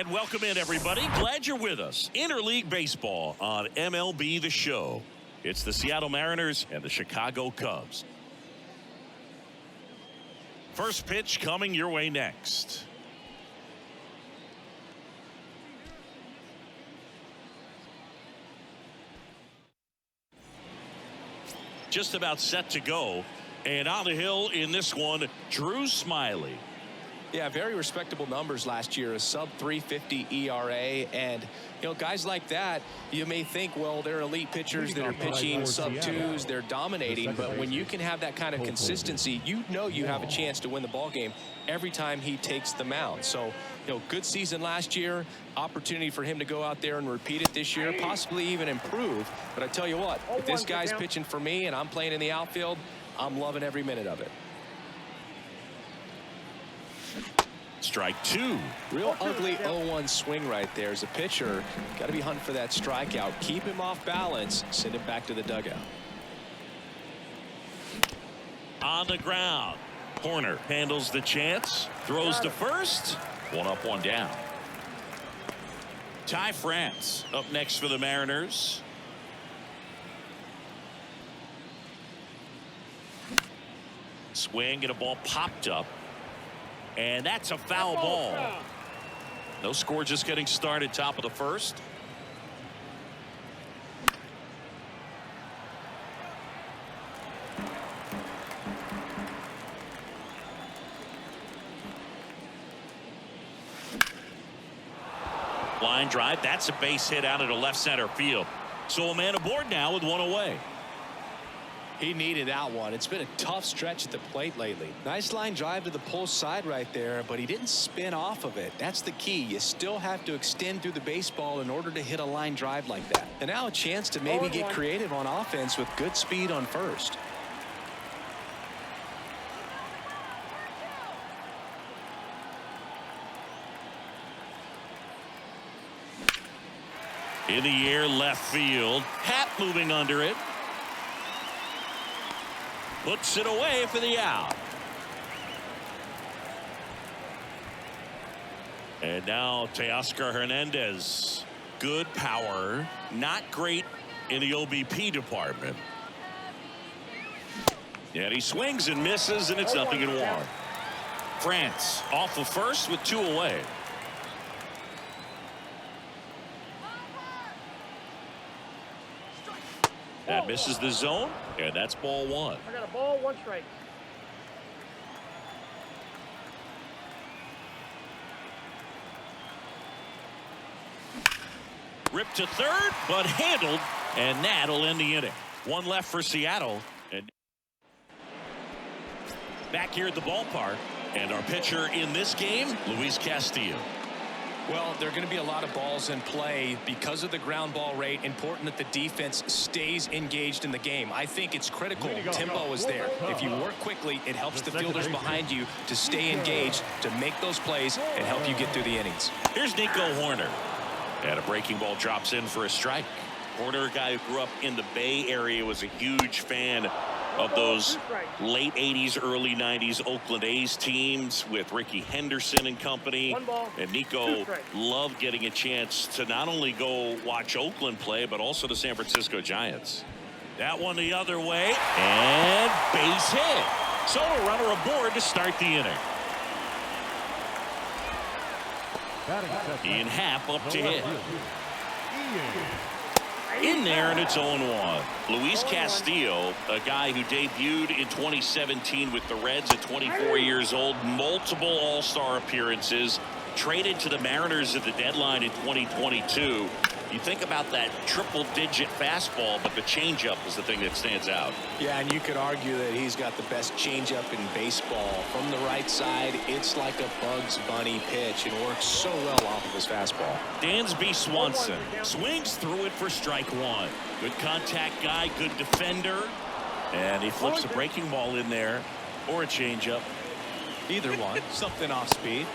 And welcome in, everybody. Glad you're with us. Interleague Baseball on MLB The Show. It's the Seattle Mariners and the Chicago Cubs. First pitch coming your way next. Just about set to go. And on the hill in this one, Drew Smyly. Yeah, very respectable numbers last year, a sub 350 ERA. And, you know, guys like that, you may think, well, they're elite pitchers that are pitching sub twos, they're dominating. But when you can have that kind of consistency, you know you have a chance to win the ball game every time he takes the mound. So, you know, good season last year, opportunity for him to go out there and repeat it this year, possibly even improve. But I tell you what, if this guy's pitching for me and I'm playing in the outfield, I'm loving every minute of it. Strike two. Real ugly 0-1 swing right there as a pitcher. Got to be hunting for that strikeout. Keep him off balance. Send him back to the dugout. On the ground. Horner handles the chance. Throws to first. One up, one down. Ty France up next for the Mariners. Swing and a ball popped up. And that's a foul ball. No score, just getting started, top of the first. Line drive, that's a base hit out into left center field. So a man aboard now with one away. He needed that one. It's been a tough stretch at the plate lately. Nice line drive to the pull side right there, but he didn't spin off of it. That's the key. You still have to extend through the baseball in order to hit a line drive like that. And now a chance to maybe get creative on offense with good speed on first. In the air, left field. Happ moving under it. Puts it away for the out. And now Teoscar Hernandez. Good power. Not great in the OBP department. And he swings and misses, and it's 0-1. France off of first with two away. That misses the zone, and that's ball one. I got a ball, one strike. Ripped to third, but handled, and that'll end the inning. One left for Seattle. And back here at the ballpark, and our pitcher in this game, Luis Castillo. Well, there are going to be a lot of balls in play because of the ground ball rate. Important that the defense stays engaged in the game. I think it's critical. Tempo is there. If you work quickly, it helps the fielders behind you to stay engaged, to make those plays, and help you get through the innings. Here's Nico Horner. And a breaking ball drops in for a strike. Horner, a guy who grew up in the Bay Area, was a huge fan of those late 80s, early 90s Oakland A's teams with Ricky Henderson and company. And Nico loved getting a chance to not only go watch Oakland play, but also the San Francisco Giants. That one the other way, and base hit. So a runner aboard to start the inning. Ian Happ up to hit. In there, and it's 0-1. Luis Castillo, a guy who debuted in 2017 with the Reds at 24 years old, multiple all-star appearances, traded to the Mariners at the deadline in 2022. You think about that triple-digit fastball, but the changeup is the thing that stands out. Yeah, and you could argue that he's got the best changeup in baseball. From the right side, it's like a Bugs Bunny pitch. It works so well off of his fastball. Dansby Swanson swings through it for strike one. Good contact guy, good defender. And he flips a breaking ball in there, or a changeup. Either one. Something off speed.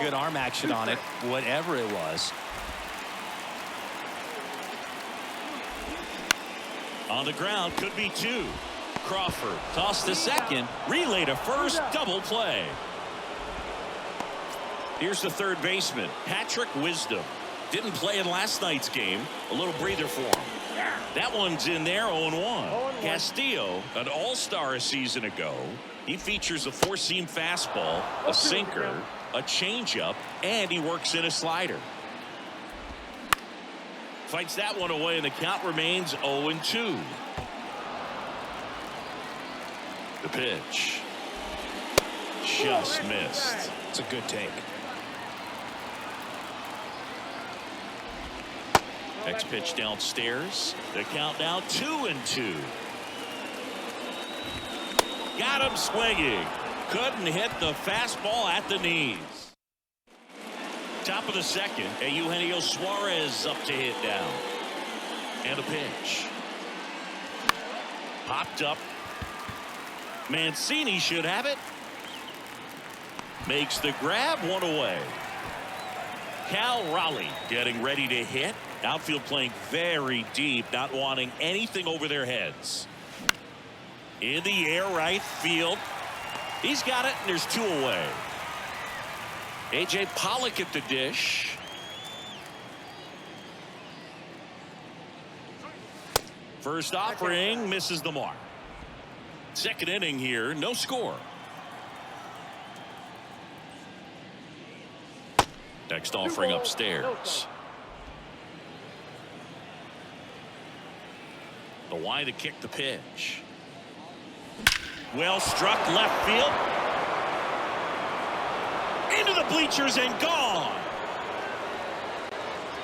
Good arm action on it, whatever it was. On the ground, could be two. Crawford tossed to second, relay to first, double play. Here's the third baseman, Patrick Wisdom. Didn't play in last night's game. A little breather for him. That one's in there, 0-1. Castillo, an all-star a season ago. He features a four-seam fastball, a sinker, a changeup, and he works in a slider. Fights that one away, and the count remains 0-2. The pitch. Just missed. It's a good take. Next pitch downstairs. The count now 2-2. Got him swinging. Couldn't hit the fastball at the knees. Top of the second, Eugenio Suarez up to hit down. And a pitch. Popped up. Mancini should have it. Makes the grab, one away. Cal Raleigh getting ready to hit. Outfield playing very deep, not wanting anything over their heads. In the air, right field. He's got it, and there's two away. A.J. Pollock at the dish. First offering misses the mark. Second inning here, no score. Next offering upstairs. The wide to kick the pitch. Well struck left field. Into the bleachers and gone.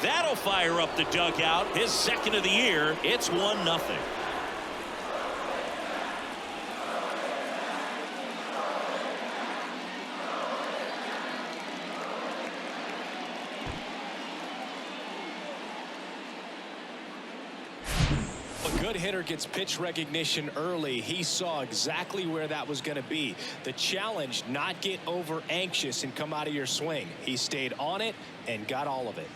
That'll fire up the dugout. His second of the year. It's 1-0. Good hitter gets pitch recognition early. He saw exactly where that was going to be. The challenge, not get over anxious and come out of your swing. He stayed on it and got all of it.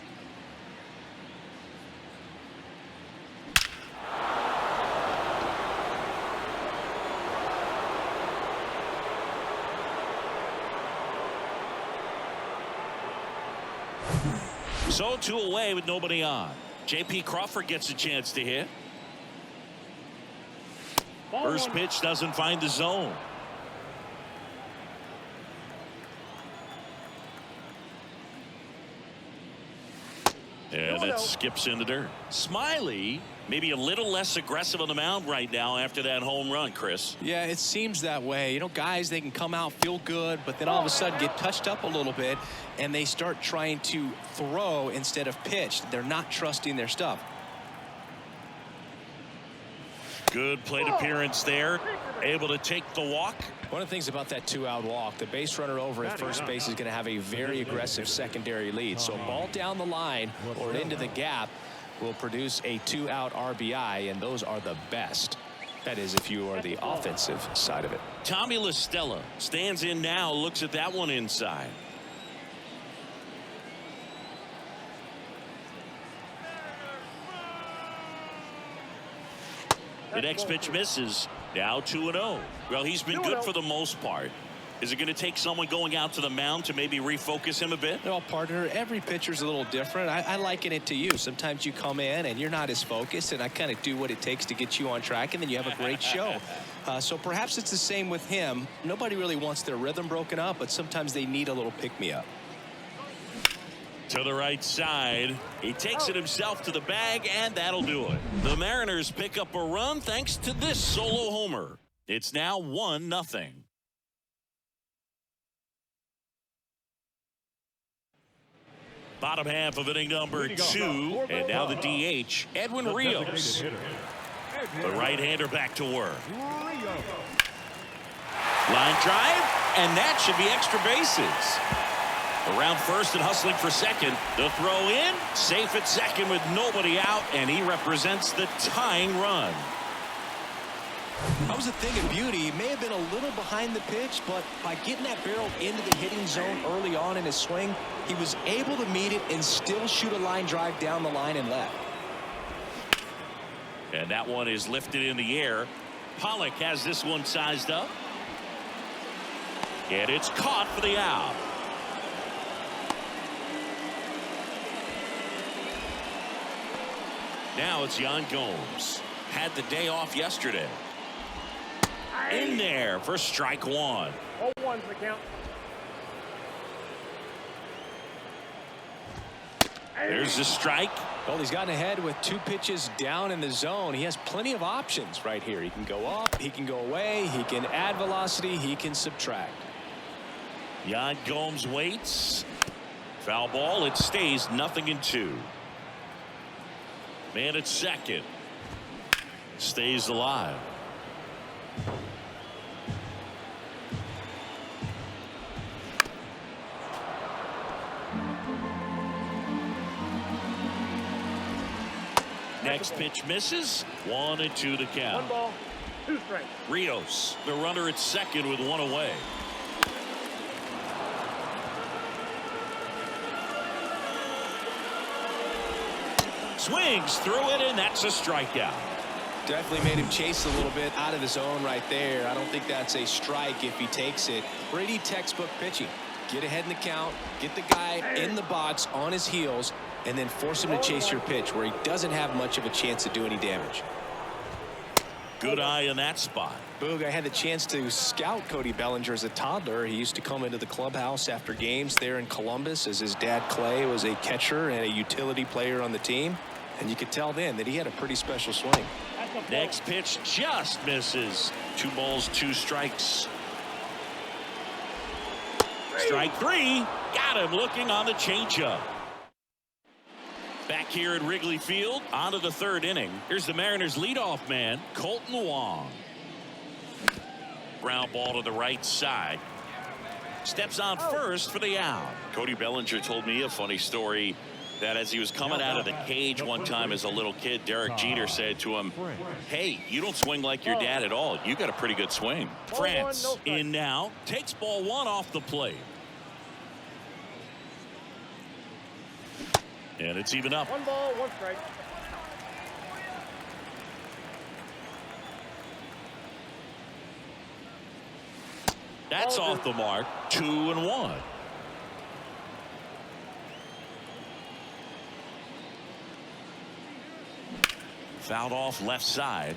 So 2 away with nobody on. J.P. Crawford gets a chance to hit. First pitch doesn't find the zone. And that skips in the dirt. Smiley maybe a little less aggressive on the mound right now after that home run, Chris. Yeah, it seems that way. You know, guys, they can come out, feel good, but then all of a sudden get touched up a little bit, and they start trying to throw instead of pitch. They're not trusting their stuff. Good plate appearance there. Able to take the walk. One of the things about that 2-out walk, the base runner over at first base is going to have a very aggressive secondary lead. So ball down the line or into the gap will produce a 2-out RBI, and those are the best. That is, if you are the offensive side of it. Tommy La Stella stands in now, looks at that one inside. The next pitch misses. Now 2-0. Well, he's been good for the most part. Is it going to take someone going out to the mound to maybe refocus him a bit? Well, partner, every pitcher's a little different. I liken it to you. Sometimes you come in and you're not as focused, and I kind of do what it takes to get you on track, and then you have a great show. So perhaps it's the same with him. Nobody really wants their rhythm broken up, but sometimes they need a little pick-me-up. To the right side. He takes it himself to the bag, and that'll do it. The Mariners pick up a run thanks to this solo homer. It's now 1-0. Bottom half of inning number 2, and now the DH, Edwin Rios. The right-hander back to work. Line drive, and that should be extra bases. Around first and hustling for second. The throw in, safe at second with nobody out, and he represents the tying run. That was a thing of beauty. He may have been a little behind the pitch, but by getting that barrel into the hitting zone early on in his swing, he was able to meet it and still shoot a line drive down the line and left. And that one is lifted in the air. Pollock has this one sized up. And it's caught for the out. Now it's Yan Gomes. Had the day off yesterday. In there for strike one. 0-1's the count. There's the strike. Well, he's gotten ahead with 2 pitches down in the zone. He has plenty of options right here. He can go up, he can go away, he can add velocity, he can subtract. Yan Gomes waits. Foul ball. It stays 0-2. Man at second. Stays alive. Next pitch misses. 1-2 the count. 1 ball, 2 strikes. Rios, the runner at second with 1 away. Swings through it, and that's a strikeout. Definitely made him chase a little bit out of the zone right there. I don't think that's a strike if he takes it. Pretty textbook pitching. Get ahead in the count, get the guy in the box on his heels, and then force him to chase your pitch where he doesn't have much of a chance to do any damage. Good eye in that spot. Boog, I had the chance to scout Cody Bellinger as a toddler. He used to come into the clubhouse after games there in Columbus, as his dad Clay was a catcher and a utility player on the team. And you could tell then that he had a pretty special swing. Next pitch just misses. 2 balls, 2 strikes. Strike 3. Got him looking on the changeup. Back here at Wrigley Field, on to the 3rd inning. Here's the Mariners leadoff man, Colton Wong. Ground ball to the right side. Steps on first for the out. Cody Bellinger told me a funny story that as he was coming out of the cage one time as a little kid, Derek Jeter said to him, "Hey, you don't swing like your dad at all. You got a pretty good swing." France in now, takes ball 1 off the plate. And it's even up. 1 ball, 1 strike. That's off the mark. 2-1. Fouled off left side.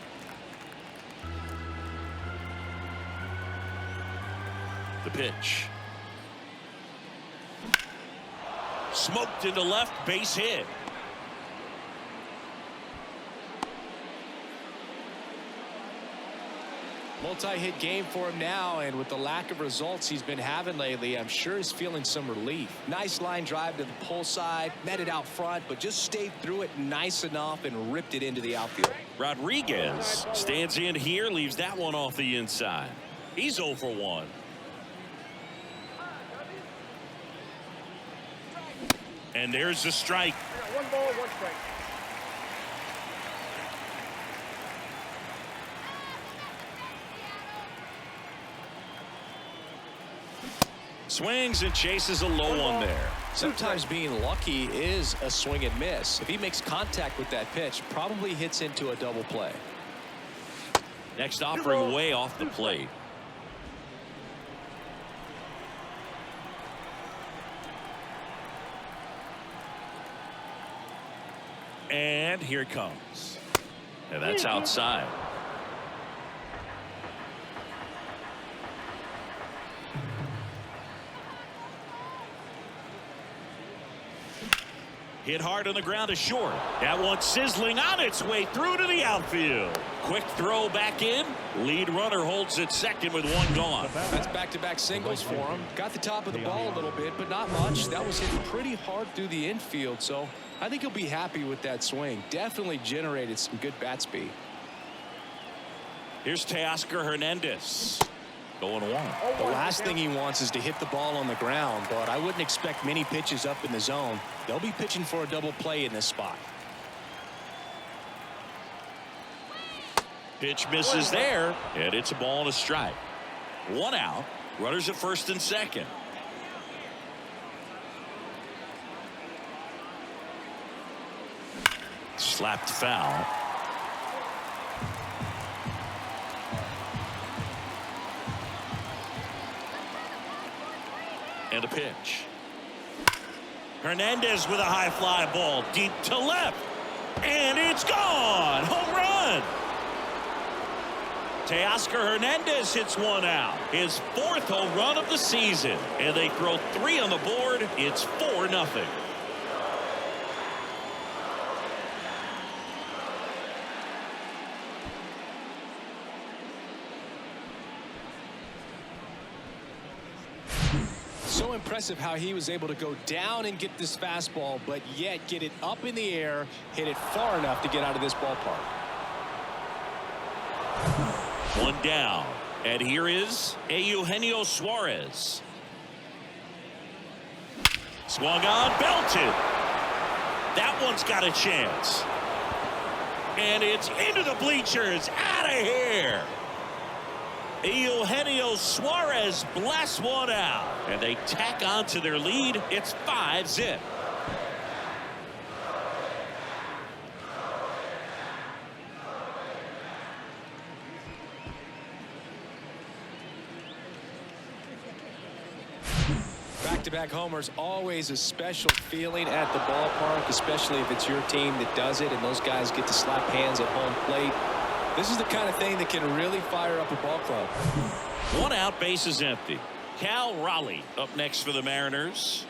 The pitch. Smoked into left, base hit. Multi-hit game for him now, and with the lack of results he's been having lately, I'm sure he's feeling some relief. Nice line drive to the pull side, met it out front, but just stayed through it nice enough and ripped it into the outfield. Rodriguez stands in here, leaves that one off the inside. He's 0 for 1. And there's the strike. 1 ball, 1 strike. Swings and chases a low one there. Sometimes being lucky is a swing and miss. If he makes contact with that pitch, probably hits into a double play. Next offering way off the plate. And here it comes. And that's outside. Hit hard on the ground to short. That one sizzling on its way through to the outfield. Quick throw back in. Lead runner holds at second with 1 gone. That's back-to-back singles for him. Got the top of the ball a little bit, but not much. That was hit pretty hard through the infield, so I think he'll be happy with that swing. Definitely generated some good bat speed. Here's Teoscar Hernandez. Going 1. The last thing he wants is to hit the ball on the ground, but I wouldn't expect many pitches up in the zone. They'll be pitching for a double play in this spot. Pitch misses there, and it's a ball and a strike. 1 out. Runners at first and second. Slapped foul. And a pitch. Hernandez with a high fly ball deep to left. And it's gone. Teoscar Hernandez hits one out. His 4th home run of the season. And they throw 3 on the board. It's 4-0. So impressive how he was able to go down and get this fastball, but yet get it up in the air, hit it far enough to get out of this ballpark. 1 down. And here is Eugenio Suarez. Swung on, belted. That one's got a chance. And it's into the bleachers. Out of here. Eugenio Suarez blasts one out. And they tack on to their lead. It's 5-zip. Back-to-back homers, always a special feeling at the ballpark, especially if it's your team that does it and those guys get to slap hands at home plate. This is the kind of thing that can really fire up a ball club. 1 out, bases empty. Cal Raleigh up next for the Mariners.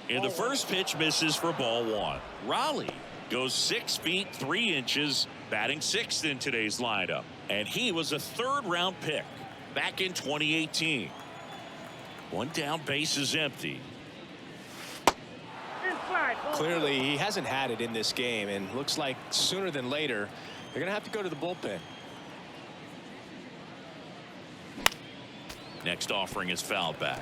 And the first pitch misses for ball 1. Raleigh goes 6 feet 3 inches, batting 6th in today's lineup. And he was a 3rd-round pick back in 2018. 1 down, bases empty. Clearly, he hasn't had it in this game, and looks like sooner than later, they're going to have to go to the bullpen. Next offering is fouled back.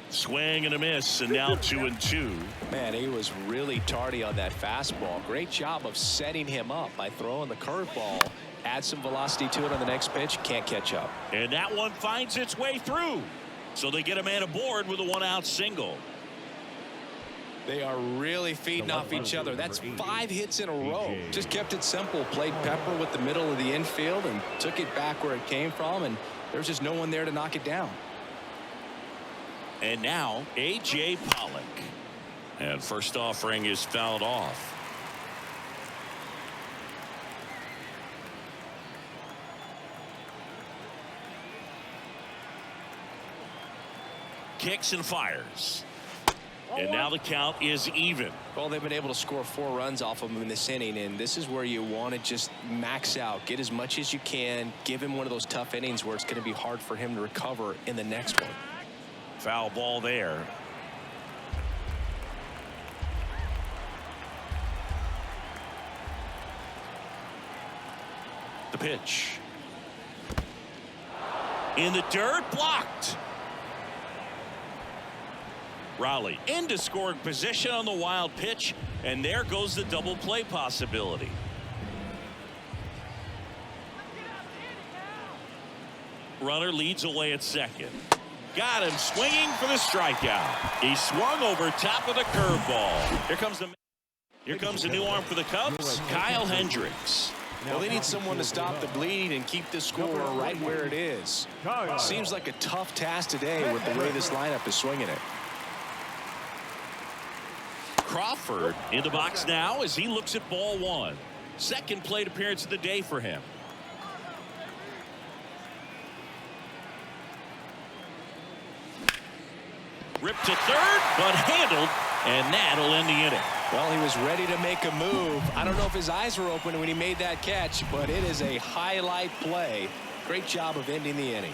Swing and a miss, and now 2-2. Man, he was really tardy on that fastball. Great job of setting him up by throwing the curveball. Add some velocity to it on the next pitch. Can't catch up. And that one finds its way through. So they get a man aboard with a 1-out single. They are really feeding off each other. That's 5 hits in a row. Just kept it simple. Played pepper with the middle of the infield and took it back where it came from. And there's just no one there to knock it down. And now A.J. Pollock. And first offering is fouled off. Kicks and fires. And now the count is even. Well, they've been able to score 4 runs off of him in this inning, and this is where you want to just max out, get as much as you can, give him one of those tough innings where it's going to be hard for him to recover in the next one. Foul ball there. The pitch. In the dirt, blocked. Raleigh into scoring position on the wild pitch, and there goes the double play possibility. Runner leads away at second. Got him swinging for the strikeout. He swung over top of the curveball. Here comes the new arm for the Cubs, Kyle Hendricks. Well, they need someone to stop the bleed and keep the score right where it is. Seems like a tough task today with the way this lineup is swinging it. Crawford in the box now as he looks at ball 1. Second plate appearance of the day for him. Ripped to third, but handled, and that'll end the inning. Well, he was ready to make a move. I don't know if his eyes were open when he made that catch, but it is a highlight play. Great job of ending the inning.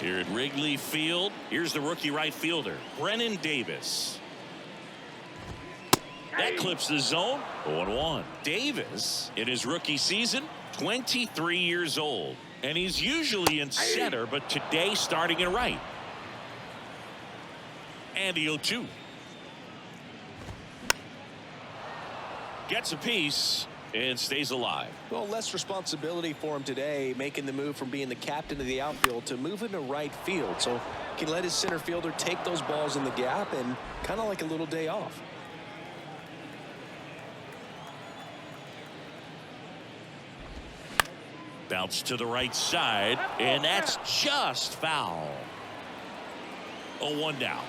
Here at Wrigley Field, here's the rookie right fielder, Brennen Davis. That clips the zone. 0-1. Davis, in his rookie season, 23 years old. And he's usually in center, but today starting in right. And the 0-2. Gets a piece and stays alive. Well, less responsibility for him today, making the move from being the captain of the outfield to moving to right field. So he can let his center fielder take those balls in the gap and kind of like a little day off. Bounce to the right side, and that's just foul. 0-1 now.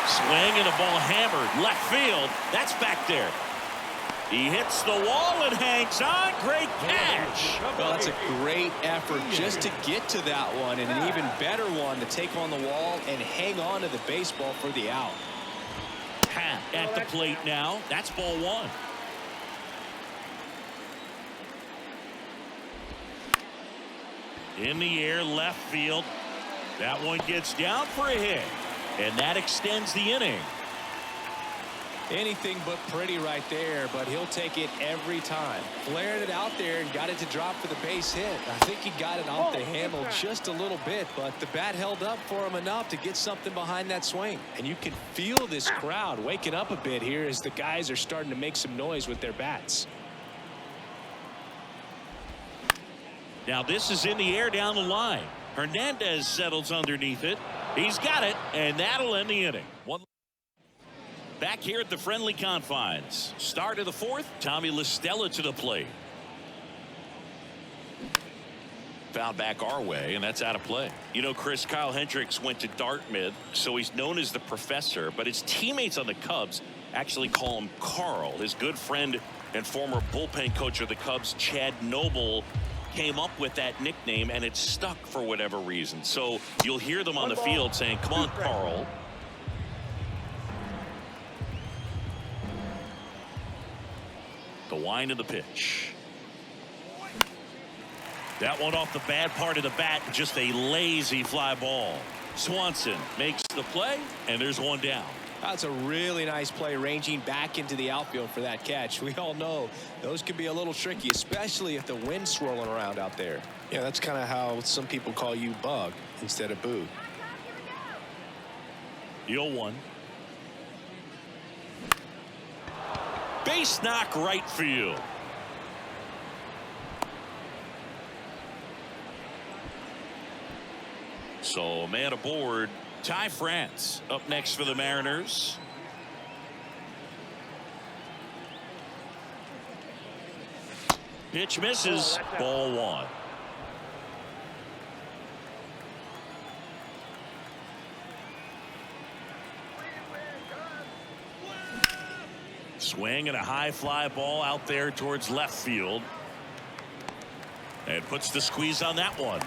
Swing and a ball hammered left field. That's back there. He hits the wall and hangs on. Great catch. Well, that's a great effort just to get to that one, and an even better one to take on the wall and hang on to the baseball for the out. Happ at the plate now. That's ball one. In the air, left field. That one gets down for a hit, and that extends the inning. Anything but pretty right there, but he'll take it every time. Flared it out there and got it to drop for the base hit. I think he got it off the handle just a little bit, but the bat held up for him enough to get something behind that swing. And you can feel this crowd waking up a bit here as the guys are starting to make some noise with their bats. Now this is in the air down the line. Hernandez settles underneath it. He's got it, and that'll end the inning. Back here at the friendly confines. Start of the fourth. Tommy LaStella to the plate. Foul back our way, and that's out of play. You know, Chris, Kyle Hendricks went to Dartmouth, so he's known as the professor, but his teammates on the Cubs actually call him Carl. His good friend and former bullpen coach of the Cubs, Chad Noble, came up with that nickname, and it stuck for whatever reason. So you'll hear them on the field saying, "Come on, Carl." The wind of the pitch. That one off the bad part of the bat, just a lazy fly ball. Swanson makes the play, and there's one down. That's a really nice play, ranging back into the outfield for that catch. We all know those can be a little tricky, especially if the wind's swirling around out there. Yeah, that's kind of how some people call you Bug instead of Boo. 0-1. Base knock right field. So man aboard. Ty France up next for the Mariners. Pitch misses. Ball one. Swing and a high fly ball out there towards left field. And puts the squeeze on that one.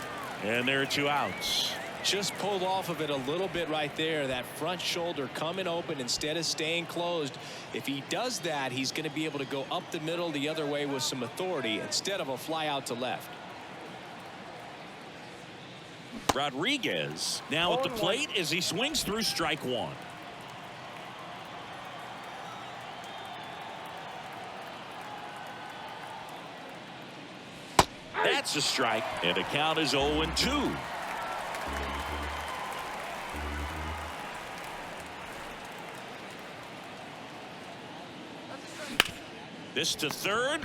And there are two outs. Just pulled off of it a little bit right there. That front shoulder coming open instead of staying closed. If he does that, he's going to be able to go up the middle the other way with some authority instead of a fly out to left. Rodriguez now at the plate as he swings through strike one. That's a strike, and the count is 0-2. This to third.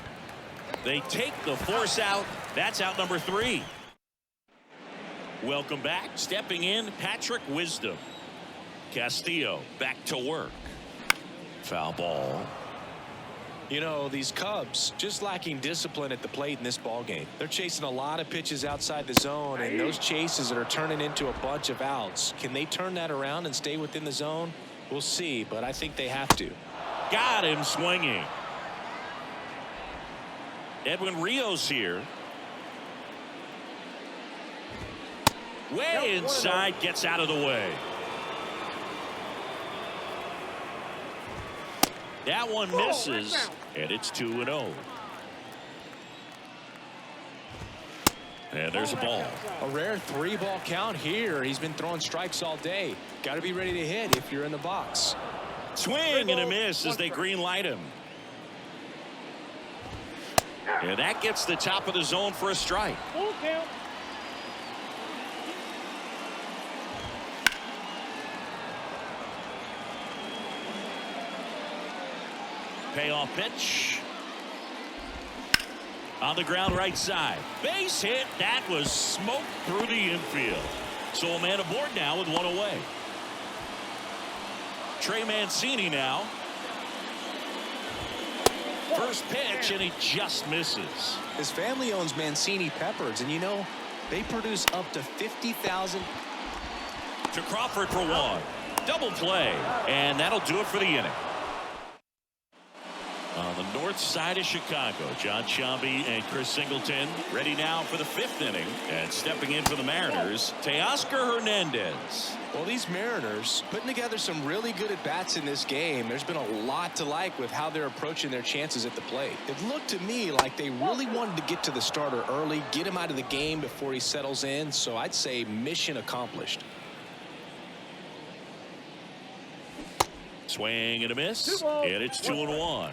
They take the force out. That's out number 3. Welcome back. Stepping in, Patrick Wisdom. Castillo back to work. Foul ball. You know, these Cubs just lacking discipline at the plate in this ball game. They're chasing a lot of pitches outside the zone, and those chases that are turning into a bunch of outs. Can they turn that around and stay within the zone? We'll see, but I think they have to. Got him swinging. Edwin Rios here. Way inside, gets out of the way. That one misses, and it's 2-0. And there's a ball. A rare 3-ball count here. He's been throwing strikes all day. Got to be ready to hit if you're in the box. Swing and a miss as they green light him. And that gets the top of the zone for a strike. Full count. Payoff pitch. On the ground right side. Base hit. That was smoked through the infield. So a man aboard now with one away. Trey Mancini now. First pitch, and he just misses. His family owns Mancini Peppers, and you know, they produce up to 50,000. To Crawford for one. Double play, and that'll do it for the inning. On the north side of Chicago, John Sciambi and Chris Singleton ready now for the 5th inning. And stepping in for the Mariners, Teoscar Hernandez. Well, these Mariners putting together some really good at-bats in this game. There's been a lot to like with how they're approaching their chances at the plate. It looked to me like they really wanted to get to the starter early, get him out of the game before he settles in. So I'd say mission accomplished. Swing and a miss, and it's 2-1.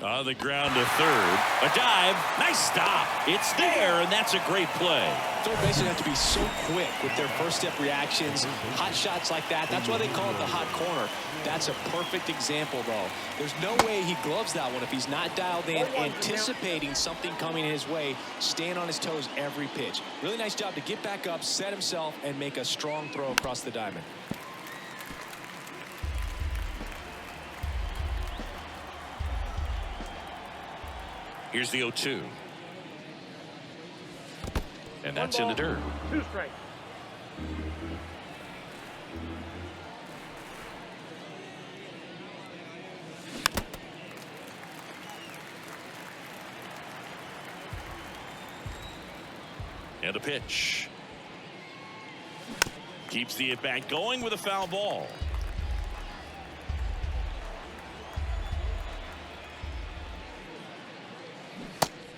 On the ground to third. A dive. Nice stop. It's there, and that's a great play. Third basemen have to be so quick with their first step reactions. Hot shots like that. That's why they call it the hot corner. That's a perfect example, though. There's no way he gloves that one if he's not dialed in, anticipating something coming his way, staying on his toes every pitch. Really nice job to get back up, set himself, and make a strong throw across the diamond. Here's the 0-2. And that's in the dirt. 2 strikes. And a pitch. Keeps the at-bat going with a foul ball.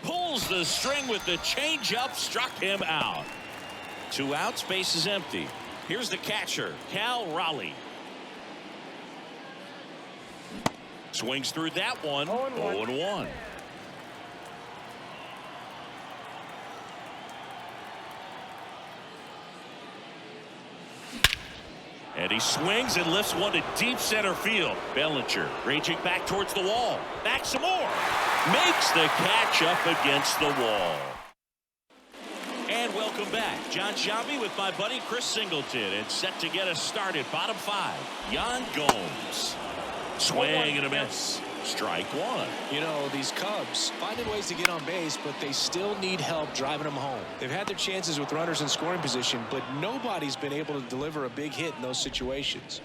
Pulls the string with the changeup, struck him out. 2 outs, base is empty. Here's the catcher, Cal Raleigh. Swings through that one. 0-1. And he swings and lifts one to deep center field. Bellinger raging back towards the wall. Back some more. Makes the catch up against the wall. And welcome back. John Sciambi with my buddy Chris Singleton. And set to get us started. Bottom 5. Yan Gomes. Swing and a miss. Strike 1. You know, these Cubs finding ways to get on base, but they still need help driving them home. They've had their chances with runners in scoring position, but nobody's been able to deliver a big hit in those situations.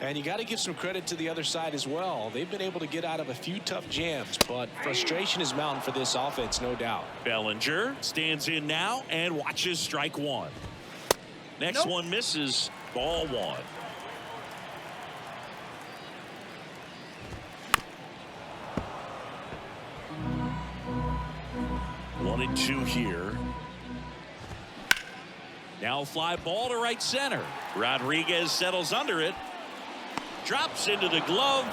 And you got to give some credit to the other side as well. They've been able to get out of a few tough jams, but frustration is mounting for this offense, no doubt. Bellinger stands in now and watches strike 1. Next one misses. Ball 1. 1-2 here. Now fly ball to right center. Rodriguez settles under it. Drops into the glove.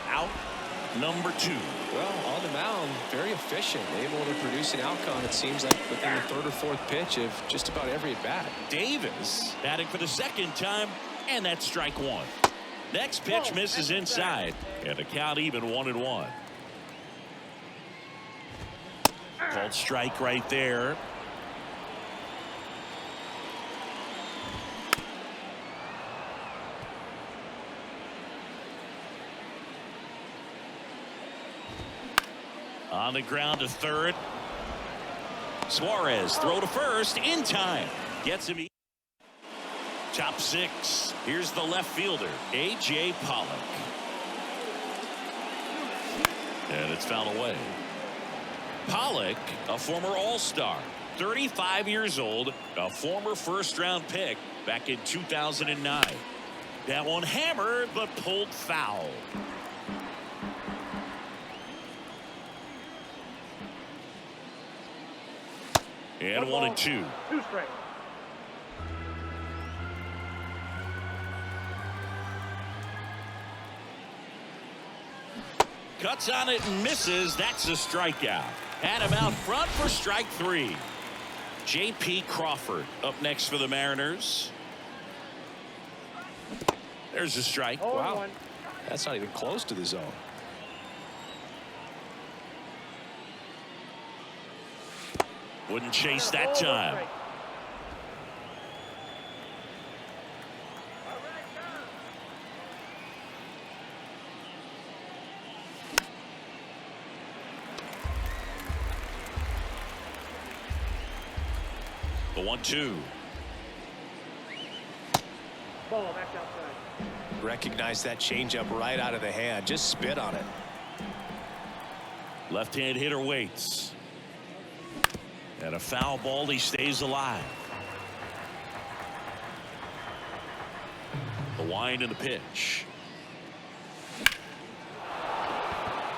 Out number 2. Well, on the mound, very efficient. Able to produce an outcome, it seems like, within the 3rd or 4th pitch of just about every at-bat. Davis batting for the 2nd time, and that's strike 1. Next pitch misses inside, and the count even 1-1. Called strike right there. On the ground to third. Suarez throw to first in time. Gets him. Top 6. Here's the left fielder, A.J. Pollock. And it's fouled away. Pollock, a former All-Star, 35 years old, a former first-round pick back in 2009. That one hammered but pulled foul. And 1-2. 2 strikes. Cuts on it and misses. That's a strikeout. Had him out front for strike 3. J.P. Crawford up next for the Mariners. There's a strike. Wow. That's not even close to the zone. Wouldn't chase that time. The 1-2. Ball back outside. Recognize that changeup right out of the hand. Just spit on it. Left-hand hitter waits. And a foul ball. He stays alive. The wind and the pitch.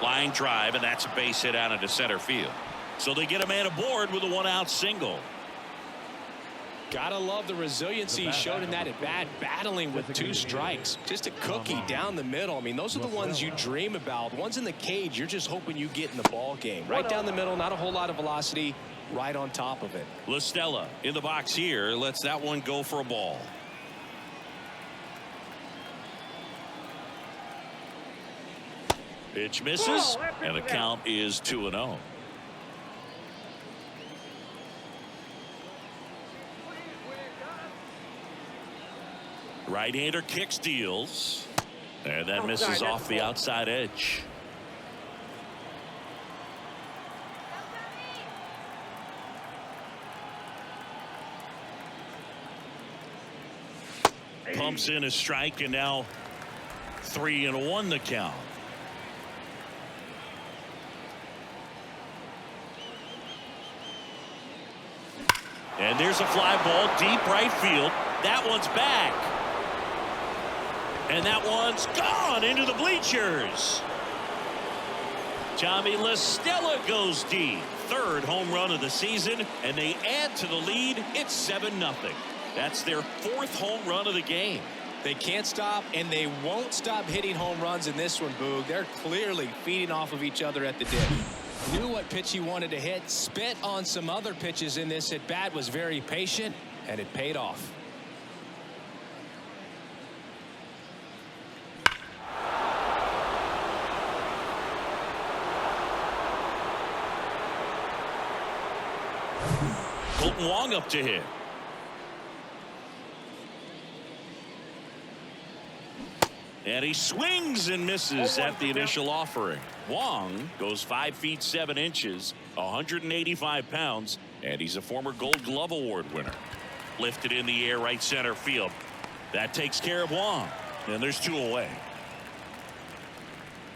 Line drive, and that's a base hit out into center field. So they get a man aboard with a 1-out single. Gotta love the resiliency he showed in that at bat, battling with 2 strikes. Just a cookie down the middle. I mean, those are the ones you dream about. Ones in the cage, you're just hoping you get in the ball game. Right down the middle, not a whole lot of velocity, right on top of it. Stella in the box here, lets that one go for a ball. Pitch misses, and the count is 2-0. Right-hander kick steals, and that misses off the outside edge. Pumps in a strike, and now 3-1 the count. And there's a fly ball deep right field. That one's back. And that one's gone into the bleachers. Tommy Stella goes deep. 3rd home run of the season, and they add to the lead. It's 7-0. That's their 4th home run of the game. They can't stop, and they won't stop hitting home runs in this one, Boog. They're clearly feeding off of each other at the dip. Knew what pitch he wanted to hit, spit on some other pitches in this at bat, was very patient, and it paid off. Colton Wong up to hit. And he swings and misses at the initial offering. Wong goes 5 feet 7 inches, 185 pounds, and he's a former Gold Glove Award winner. Lifted in the air, right center field. That takes care of Wong. And there's 2 away.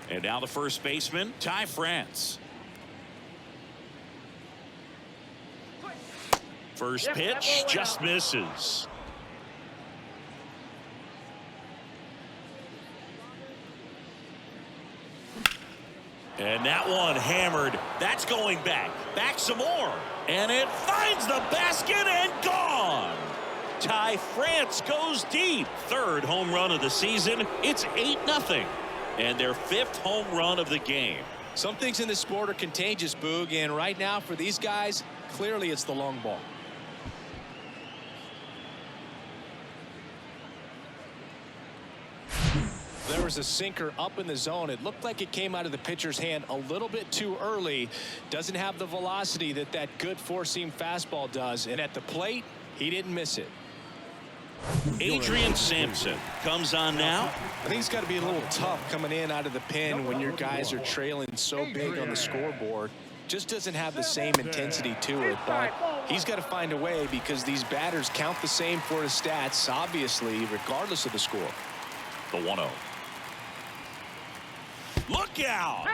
And now the first baseman, Ty France. First pitch just misses. And that one hammered. That's going back. Back some more. And it finds the basket and gone. Ty France goes deep. 3rd home run of the season. It's 8-0. And their 5th home run of the game. Some things in this sport are contagious, Boog, and right now for these guys, clearly it's the long ball. There was a sinker up in the zone. It looked like it came out of the pitcher's hand a little bit too early. Doesn't have the velocity that good four-seam fastball does. And at the plate, he didn't miss it. Adrian Sampson comes on now. I think it's got to be a little tough coming in out of the pen when your guys are trailing so big on the scoreboard. Just doesn't have the same intensity to it, but he's got to find a way because these batters count the same for his stats, obviously, regardless of the score. The 1-0. Look out!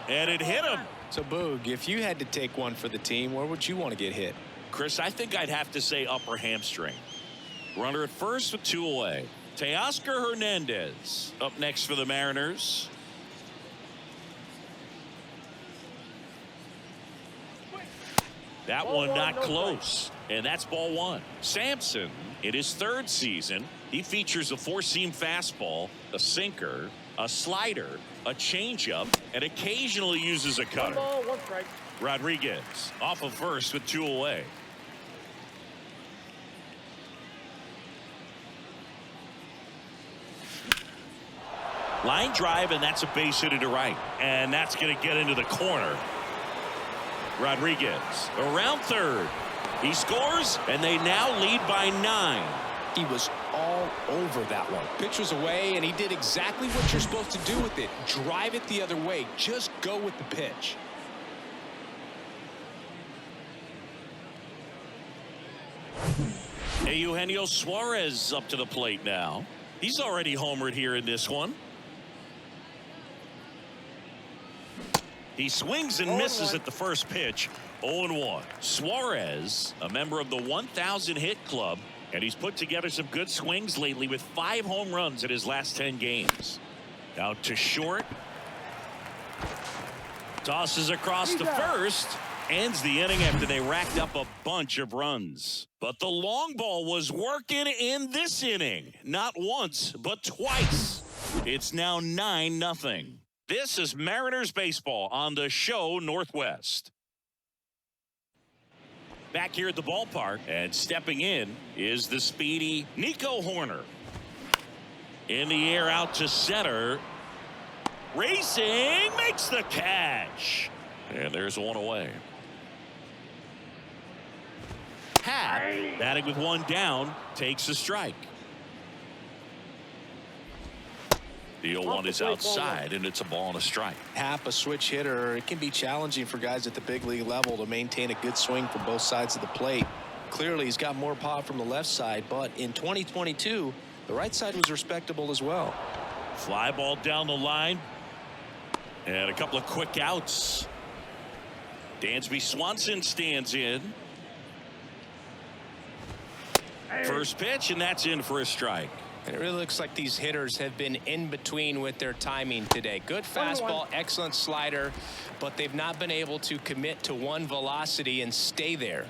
And it hit him. So, Boog, if you had to take one for the team, where would you want to get hit? Chris, I think I'd have to say upper hamstring. Runner at first with 2 away. Teoscar Hernandez up next for the Mariners. That one not close. And that's ball 1. Sampson, in his 3rd season, he features a four-seam fastball, a sinker, a slider, a changeup, and occasionally uses a cutter. 1 ball, 1 strike. Rodriguez off of first with 2 away. Line drive, and that's a base hit to right. And that's going to get into the corner. Rodriguez around 3rd. He scores, and they now lead by 9. He was all over that one. Pitch was away, and he did exactly what you're supposed to do with it. Drive it the other way. Just go with the pitch. Hey, Eugenio Suarez up to the plate now. He's already homered here in this one. He swings and misses at the first pitch. 0-1. Suarez, a member of the 1,000 hit club, and he's put together some good swings lately with 5 home runs in his last 10 games. Out to short. Tosses across to first. Ends the inning after they racked up a bunch of runs. But the long ball was working in this inning. Not once, but twice. It's now 9-0. This is Mariners baseball on the show Northwest. Back here at the ballpark, and stepping in is the speedy Nico Hoerner. In the air out to center. Racing, makes the catch. And there's one away. Happ, batting with one down, takes a strike. The 0-1 is outside, and it's a ball and a strike. Happ, a switch hitter. It can be challenging for guys at the big league level to maintain a good swing from both sides of the plate. Clearly, he's got more pop from the left side, but in 2022, the right side was respectable as well. Fly ball down the line. And a couple of quick outs. Dansby Swanson stands in. First pitch, and that's in for a strike. And it really looks like these hitters have been in between with their timing today. Good fastball, excellent slider, but they've not been able to commit to one velocity and stay there.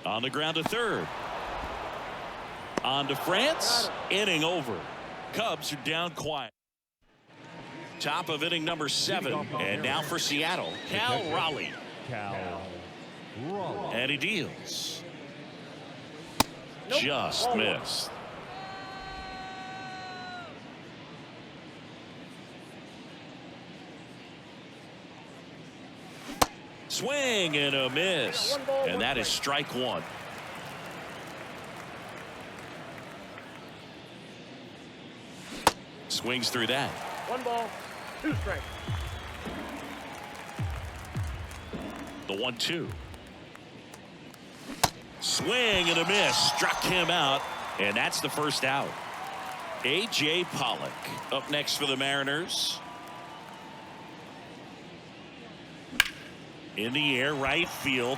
On the ground to third. On to France. Inning over. Cubs are down quiet. Top of inning number 7. And now for Seattle, Cal Raleigh. And he deals. Just missed. Swing and a miss. And that is strike 1. Swings through that. 1 ball, 2 strikes. The 1-2. Swing and a miss. Struck him out. And that's the first out. A.J. Pollock up next for the Mariners. In the air, right field.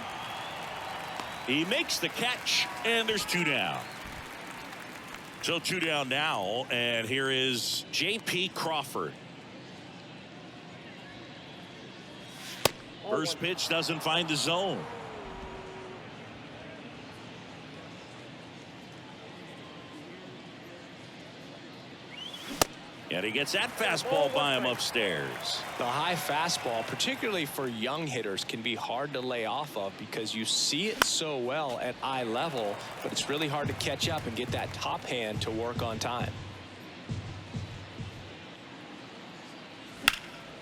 He makes the catch, and there's 2 down. So 2 down now, and here is J.P. Crawford. First pitch doesn't find the zone. And he gets that fastball by him upstairs. The high fastball, particularly for young hitters, can be hard to lay off of because you see it so well at eye level, but it's really hard to catch up and get that top hand to work on time.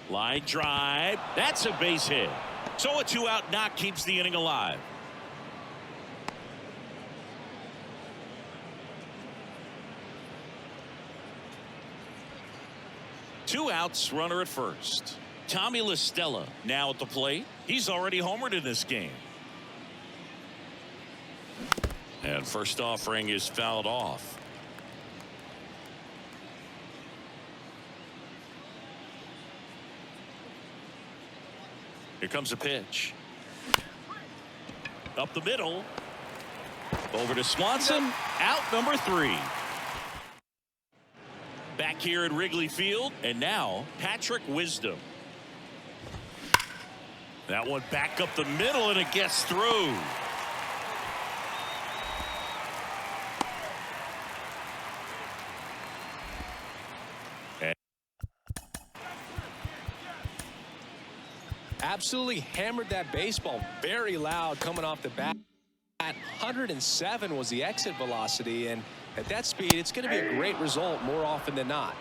Line drive. That's a base hit. So a 2-out knock keeps the inning alive. Two outs, runner at first. Tommy La Stella now at the plate. He's already homered in this game. And first offering is fouled off. Here comes a pitch. Up the middle. Over to Swanson. Out number 3. Back here at Wrigley Field, and now Patrick Wisdom. That one back up the middle, and it gets through. Absolutely hammered that baseball, very loud coming off the bat. At 107 was the exit velocity, and at that speed, it's going to be a great result more often than not.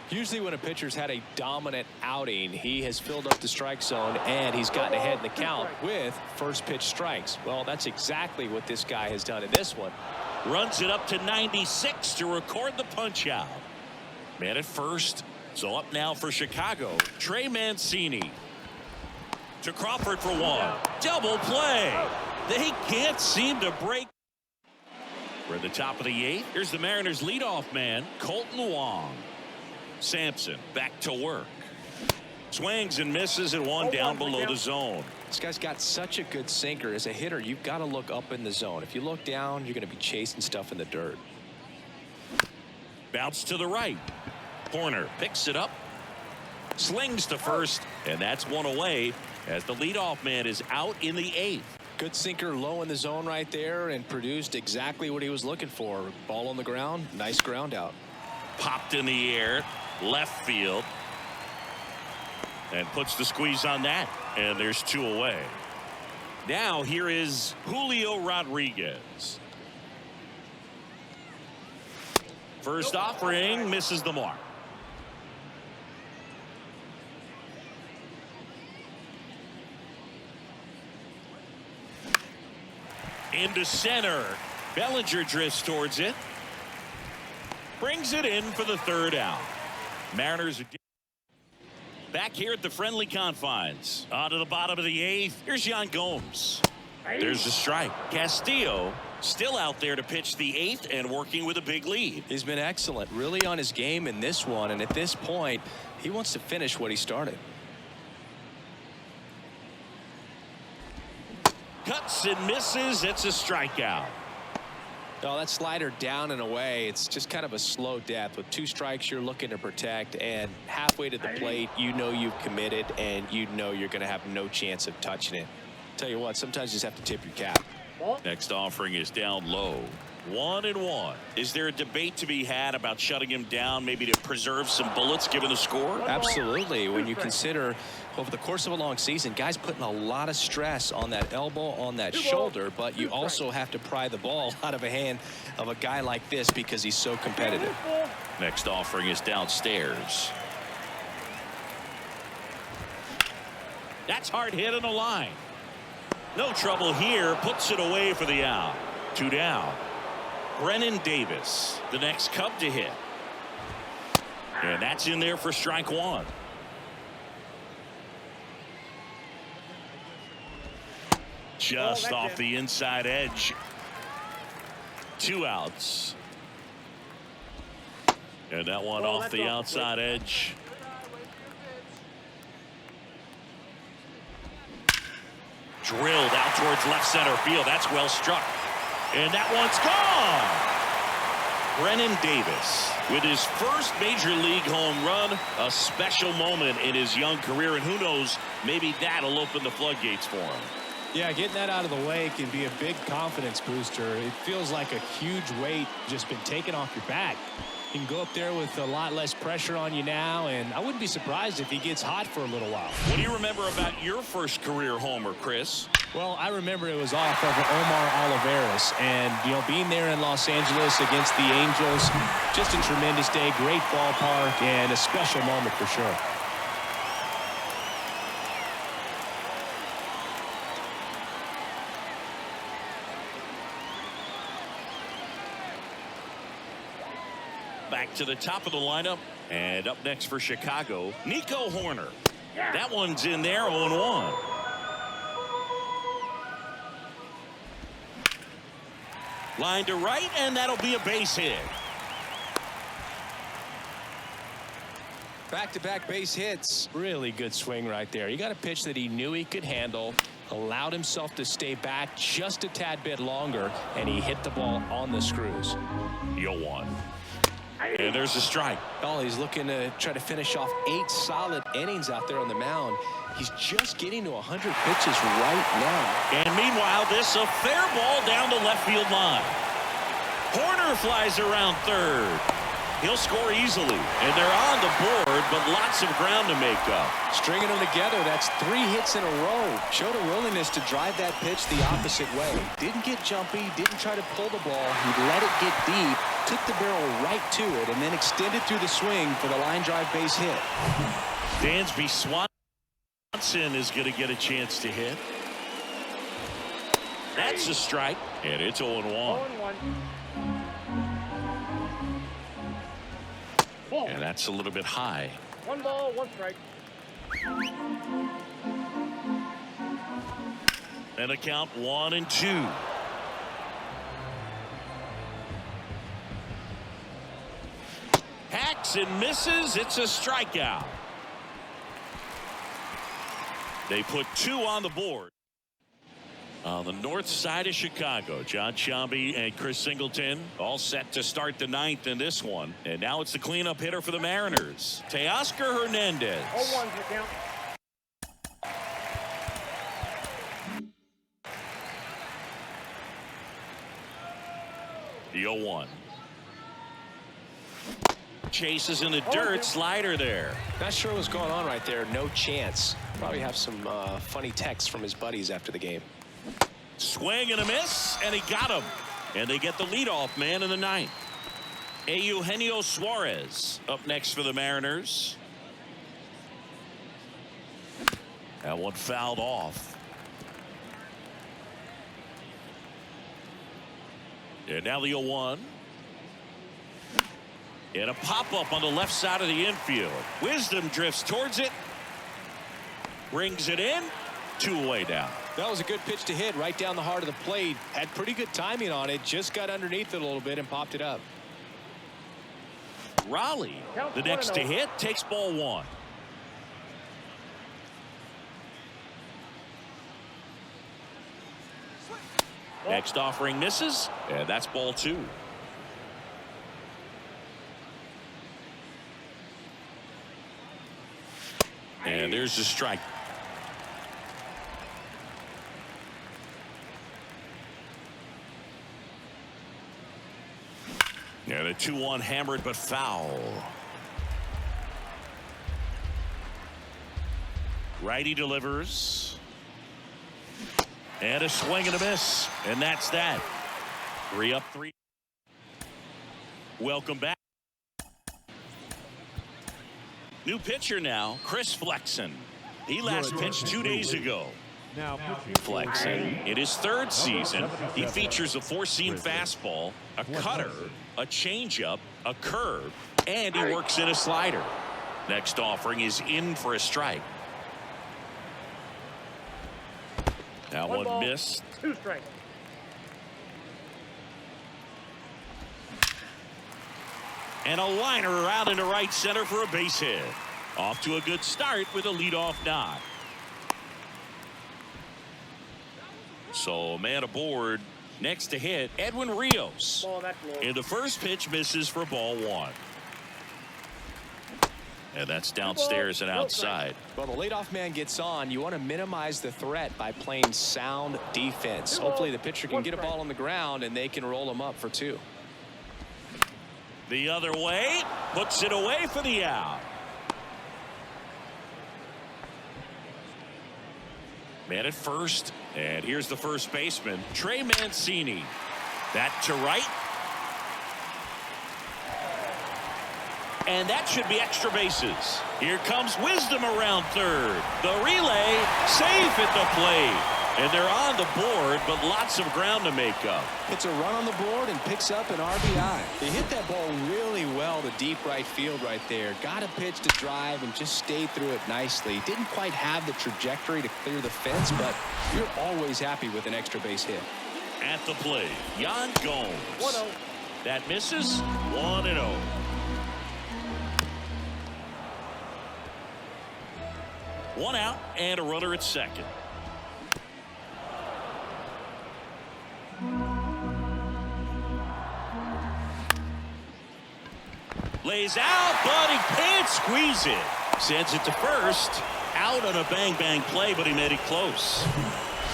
Usually when a pitcher's had a dominant outing, he has filled up the strike zone and he's gotten ahead in the count with first pitch strikes. Well, that's exactly what this guy has done in this one. Runs it up to 96 to record the punch out. Man at first. So up now for Chicago, Trey Mancini. To Crawford for 1. Double play. They can't seem to break. We're at the top of the 8th. Here's the Mariners leadoff man, Colton Wong. Sampson back to work. Swings and misses at one down below the zone. This guy's got such a good sinker. As a hitter, you've got to look up in the zone. If you look down, you're going to be chasing stuff in the dirt. Bounce to the right. Horner picks it up. Slings to first, and that's one away as the leadoff man is out in the 8th. Good sinker low in the zone right there and produced exactly what he was looking for. Ball on the ground. Nice ground out. Popped in the air. Left field. And puts the squeeze on that. And there's 2 away. Now here is Julio Rodriguez. First offering misses the mark. Into center. Bellinger drifts towards it. Brings it in for the 3rd out. Mariners back here at the friendly confines. On to the bottom of the 8th. Here's Yan Gomes. There's a strike. Castillo still out there to pitch the 8th and working with a big lead. He's been excellent, really on his game in this one, and at this point he wants to finish what he started. Cuts and misses. It's a strikeout. Oh, that slider down and away. It's just kind of a slow death. With 2 strikes you're looking to protect, and halfway to the plate you know you've committed and you know you're going to have no chance of touching it. Tell you what, sometimes you just have to tip your cap. Next offering is down low. 1-1. Is there a debate to be had about shutting him down, maybe to preserve some bullets given the score? Absolutely. When you consider over the course of a long season, guys putting a lot of stress on that elbow, on that shoulder, but you also have to pry the ball out of a hand of a guy like this because he's so competitive. Next offering is downstairs. That's hard hit on the line. No trouble here. Puts it away for the out. 2 down. Brennen Davis, the next Cub to hit. And that's in there for strike 1. Just off the inside edge. 2 outs. And that one off the outside edge. Drilled out towards left center field. That's well struck. And that one's gone. Brennen Davis with his first major league home run. A special moment in his young career. And who knows, maybe that'll open the floodgates for him. Yeah, getting that out of the way can be a big confidence booster. It feels like a huge weight just been taken off your back. You can go up there with a lot less pressure on you now, and I wouldn't be surprised if he gets hot for a little while. What do you remember about your first career homer, Chris? Well, I remember it was off of Omar Oliveras, and being there in Los Angeles against the Angels, just a tremendous day, great ballpark, and a special moment for sure. Back to the top of the lineup, and up next for Chicago, Nico Horner. That one's in there. 0-1. Line to right, and that'll be a base hit. Back-to-back base hits. Really good swing right there. You got a pitch that he knew he could handle, allowed himself to stay back just a tad bit longer, and he hit the ball on the screws. 0-1. And there's a strike. Oh, he's looking to try to finish off 8 solid innings out there on the mound. He's just getting to 100 pitches right now. And meanwhile, this a fair ball down the left field line. Horner flies around third. He'll score easily, and they're on the board, but lots of ground to make up. Stringing them together, that's 3 hits in a row. Showed a willingness to drive that pitch the opposite way. Didn't get jumpy, didn't try to pull the ball. He let it get deep, took the barrel right to it, and then extended through the swing for the line drive base hit. Dansby Swanson is going to get a chance to hit. That's a strike, and it's 0-1. And that's a little bit high. 1 ball, 1 strike. And a count 1-2. Hacks and misses. It's a strikeout. They put 2 on the board. On the north side of Chicago, John Sciambi and Chris Singleton all set to start the 9th in this one. And now it's the cleanup hitter for the Mariners, Teoscar Hernandez. 0-1's the count. The 0-1. Chases in the dirt. Slider there. Not sure what's going on right there. No chance. Probably have some funny texts from his buddies after the game. Swing and a miss, and he got him. And they get the leadoff man in the 9th. Eugenio Suarez up next for the Mariners. That one fouled off. And now the 0-1. And a pop-up on the left side of the infield. Wisdom drifts towards it. Brings it in. 2 away down. That was a good pitch to hit right down the heart of the plate. Had pretty good timing on it. Just got underneath it a little bit and popped it up. Raleigh, the next to hit, takes ball 1. Next offering misses, and that's ball 2. And there's the strike. And a 2-1 hammered but foul. Righty delivers. And a swing and a miss. And that's that. 3 up, 3. Welcome back. New pitcher now, Chris Flexen. He last pitched 2 days ago. Now Flexen, in his 3rd season, he features a 4-seam fastball, a cutter, a changeup, a curve, and he works in a slider. Next offering is in for a strike. That one missed. 2 strikes. And a liner out into right center for a base hit. Off to a good start with a leadoff knock. So man aboard. Next to hit, Edwin Rios. And the first pitch misses for ball 1. And that's downstairs and outside. Well, the leadoff man gets on. You want to minimize the threat by playing sound defense. Hopefully the pitcher can get a ball on the ground and they can roll him up for 2. The other way, puts it away for the out. Man at first, and here's the first baseman, Trey Mancini. That to right. And that should be extra bases. Here comes Wisdom around 3rd. The relay, safe at the plate. And they're on the board, but lots of ground to make up. Hits a run on the board and picks up an RBI. They hit that ball really well to deep right field right there. Got a pitch to drive and just stayed through it nicely. Didn't quite have the trajectory to clear the fence, but you're always happy with an extra base hit. At the plate, Yan Gomes. 1-0. That misses. 1-0. One out and a runner at second. Lays out, but he can't squeeze it. Sends it to first. Out on a bang-bang play, but he made it close.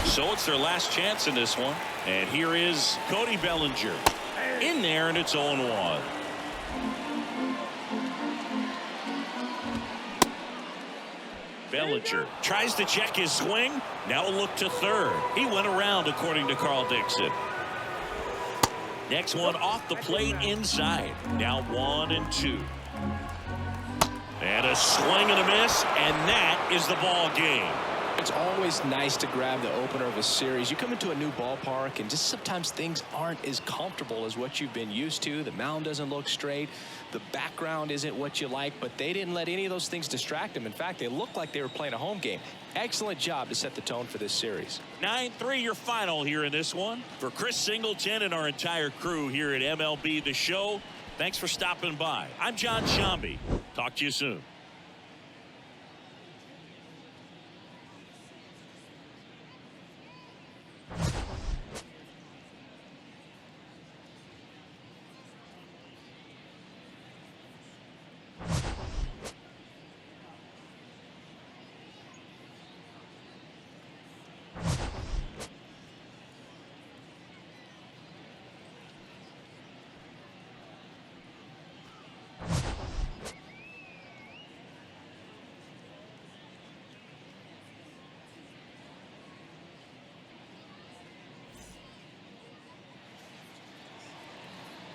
So it's their last chance in this one. And here is Cody Bellinger. In there, and it's 0-1. Bellinger tries to check his swing. Now a look to 3rd. He went around, according to Carl Dixon. Next one off the plate inside. Now 1-2. And a swing and a miss, and that is the ball game. It's it's always nice to grab the opener of a series. You come into a new ballpark, and just sometimes things aren't as comfortable as what you've been used to. The mound doesn't look straight. The background isn't what you like, but they didn't let any of those things distract them. In fact, they looked like they were playing a home game. Excellent job to set the tone for this series. 9-3 your final here in this one. For Chris Singleton and our entire crew here at MLB The Show, thanks for stopping by. I'm John Shambi. Talk to you soon.